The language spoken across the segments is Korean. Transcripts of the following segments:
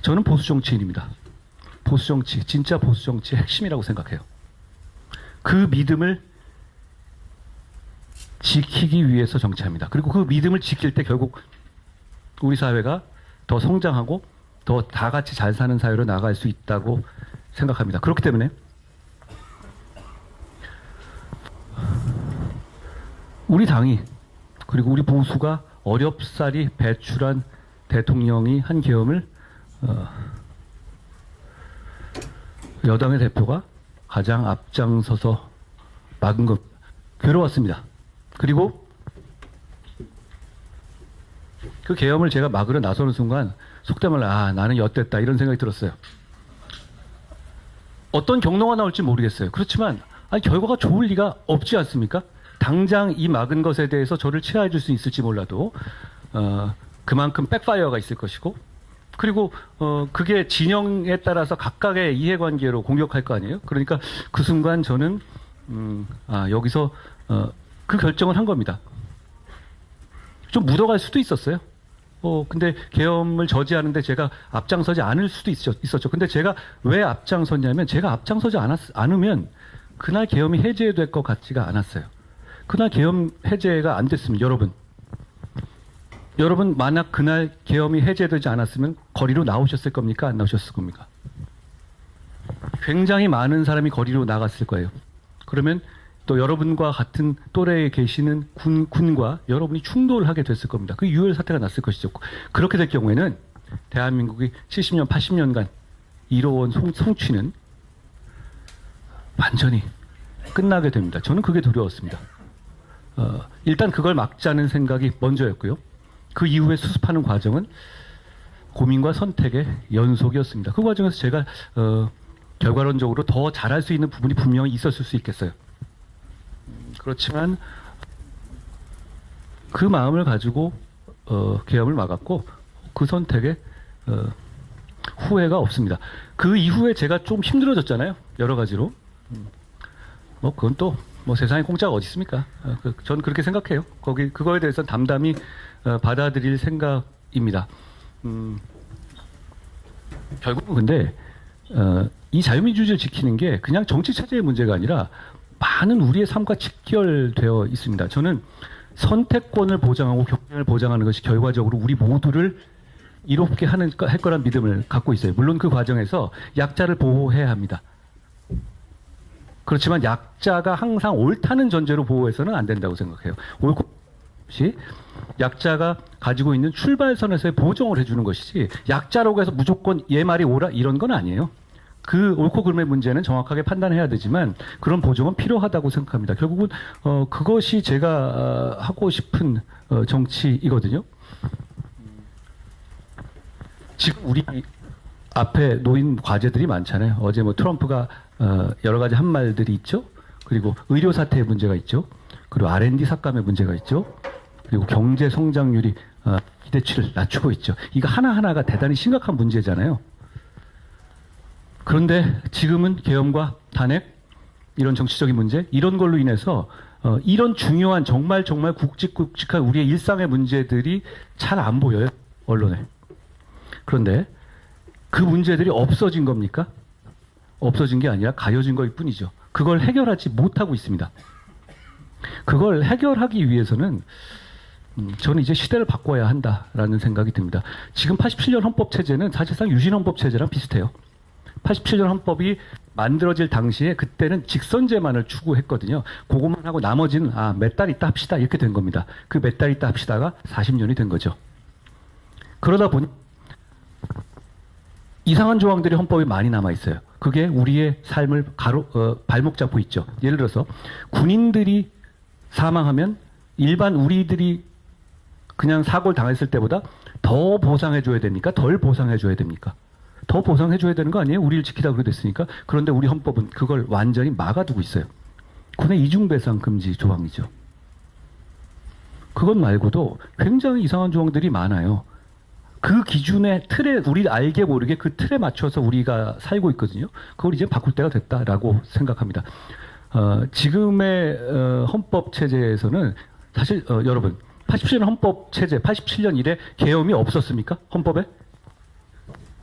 저는 보수 정치인입니다. 보수 정치, 진짜 보수 정치의 핵심이라고 생각해요. 그 믿음을 지키기 위해서 정치합니다. 그리고 그 믿음을 지킬 때 결국 우리 사회가 더 성장하고 더 다 같이 잘 사는 사회로 나아갈 수 있다고 생각합니다. 그렇기 때문에 우리 당이 그리고 우리 보수가 어렵사리 배출한 대통령이 한 계엄을 여당의 대표가 가장 앞장서서 막은 것 괴로웠습니다. 그리고 그 계엄을 제가 막으러 나서는 순간 속된 말로 나는 엿됐다 이런 생각이 들었어요. 어떤 경로가 나올지 모르겠어요. 그렇지만 결과가 좋을 리가 없지 않습니까? 당장 이 막은 것에 대해서 저를 치하해 줄 수 있을지 몰라도 그만큼 백파이어가 있을 것이고 그리고 그게 진영에 따라서 각각의 이해관계로 공격할 거 아니에요? 그러니까 그 순간 저는 여기서 그 결정을 한 겁니다. 좀 묻어갈 수도 있었어요. 근데 계엄을 저지하는데 제가 앞장서지 않을 수도 있었죠. 근데 제가 왜 앞장섰냐면 제가 앞장서지 않으면 그날 계엄이 해제될 것 같지가 않았어요. 그날 계엄 해제가 안 됐으면 여러분 만약 그날 계엄이 해제되지 않았으면 거리로 나오셨을 겁니까? 안 나오셨을 겁니까? 굉장히 많은 사람이 거리로 나갔을 거예요. 그러면 또 여러분과 같은 또래에 계시는 군과 여러분이 충돌하게 됐을 겁니다. 그 유혈 사태가 났을 것이죠. 그렇게 될 경우에는 대한민국이 70년, 80년간 이뤄온 성취는 완전히 끝나게 됩니다. 저는 그게 두려웠습니다. 일단 그걸 막자는 생각이 먼저였고요. 그 이후에 수습하는 과정은 고민과 선택의 연속이었습니다. 그 과정에서 제가 결과론적으로 더 잘할 수 있는 부분이 분명히 있었을 수 있겠어요. 그렇지만 그 마음을 가지고 계엄을 막았고 그 선택에 후회가 없습니다. 그 이후에 제가 좀 힘들어졌잖아요. 여러 가지로. 그건 또 세상에 공짜가 어디 있습니까? 저는 그렇게 생각해요. 그거에 대해서 담담히 받아들일 생각입니다. 결국은 근데 이 자유민주주의를 지키는 게 그냥 정치 체제의 문제가 아니라 많은 우리의 삶과 직결되어 있습니다. 저는 선택권을 보장하고 경쟁을 보장하는 것이 결과적으로 우리 모두를 이롭게 할 거란 믿음을 갖고 있어요. 물론 그 과정에서 약자를 보호해야 합니다. 그렇지만 약자가 항상 옳다는 전제로 보호해서는 안 된다고 생각해요. 옳고 없이 약자가 가지고 있는 출발선에서의 보정을 해주는 것이지 약자라고 해서 무조건 얘 말이 옳아 이런 건 아니에요. 그 옳고 그름의 문제는 정확하게 판단해야 되지만 그런 보정은 필요하다고 생각합니다. 결국은 그것이 제가 하고 싶은 정치이거든요. 지금 우리 앞에 놓인 과제들이 많잖아요. 어제 트럼프가 여러 가지 한 말들이 있죠. 그리고 의료 사태의 문제가 있죠. 그리고 R&D 삭감의 문제가 있죠. 그리고 경제 성장률이 기대치를 낮추고 있죠. 이거 하나하나가 대단히 심각한 문제잖아요. 그런데 지금은 계엄과 탄핵, 이런 정치적인 문제, 이런 걸로 인해서 이런 중요한 정말 굵직굵직한 우리의 일상의 문제들이 잘 안 보여요. 언론에. 그런데 그 문제들이 없어진 겁니까? 없어진 게 아니라 가려진 것일 뿐이죠. 그걸 해결하지 못하고 있습니다. 그걸 해결하기 위해서는 저는 이제 시대를 바꿔야 한다라는 생각이 듭니다. 지금 87년 헌법체제는 사실상 유신헌법체제랑 비슷해요. 87년 헌법이 만들어질 당시에 그때는 직선제만을 추구했거든요. 그것만 하고 나머지는 몇 달 있다 합시다 이렇게 된 겁니다. 그 몇 달 있다 합시다가 40년이 된 거죠. 그러다 보니 이상한 조항들이 헌법에 많이 남아 있어요. 그게 우리의 삶을 발목 잡고 있죠. 예를 들어서 군인들이 사망하면 일반 우리들이 그냥 사고를 당했을 때보다 더 보상해줘야 됩니까? 덜 보상해줘야 됩니까? 더 보상해줘야 되는 거 아니에요? 우리를 지키다 그래 됐으니까. 그런데 우리 헌법은 그걸 완전히 막아두고 있어요. 군의 이중배상 금지 조항이죠. 그것 말고도 굉장히 이상한 조항들이 많아요. 그 기준의 틀에 우리 알게 모르게 그 틀에 맞춰서 우리가 살고 있거든요. 그걸 이제 바꿀 때가 됐다라고 생각합니다. 지금의 헌법 체제에서는 사실 여러분 87년 헌법 체제 87년 이래 계엄이 없었습니까? 헌법에?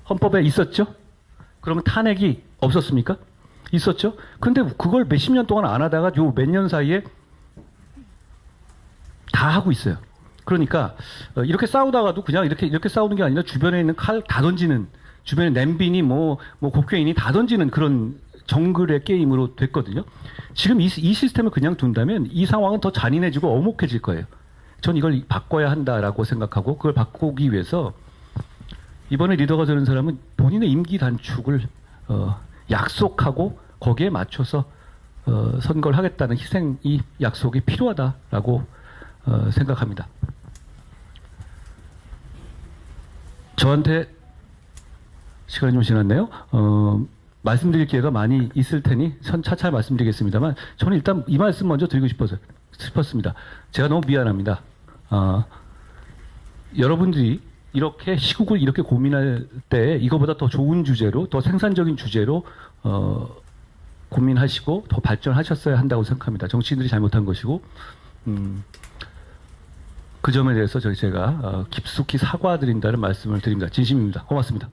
헌법에 있었죠? 그러면 탄핵이 없었습니까? 있었죠? 근데 그걸 몇십 년 동안 안 하다가 요 몇 년 사이에 다 하고 있어요. 그러니까 이렇게 싸우다가도 그냥 이렇게 싸우는 게 아니라 주변에 있는 칼 다 던지는, 주변에 냄비니 뭐 곡괭이니 다 던지는 그런 정글의 게임으로 됐거든요. 지금 이 시스템을 그냥 둔다면 이 상황은 더 잔인해지고 엄혹해질 거예요. 전 이걸 바꿔야 한다라고 생각하고, 그걸 바꾸기 위해서 이번에 리더가 되는 사람은 본인의 임기 단축을 약속하고 거기에 맞춰서 선거를 하겠다는 희생이 약속이 필요하다라고 생각합니다. 저한테 시간이 좀 지났네요. 말씀드릴 기회가 많이 있을 테니 차차 말씀드리겠습니다만, 저는 일단 이 말씀 먼저 드리고 싶었습니다. 제가 너무 미안합니다. 여러분들이 이렇게 시국을 이렇게 고민할 때 이거보다 더 좋은 주제로, 더 생산적인 주제로 고민하시고 더 발전하셨어야 한다고 생각합니다. 정치인들이 잘못한 것이고, 그 점에 대해서 제가 깊숙이 사과드린다는 말씀을 드립니다. 진심입니다. 고맙습니다.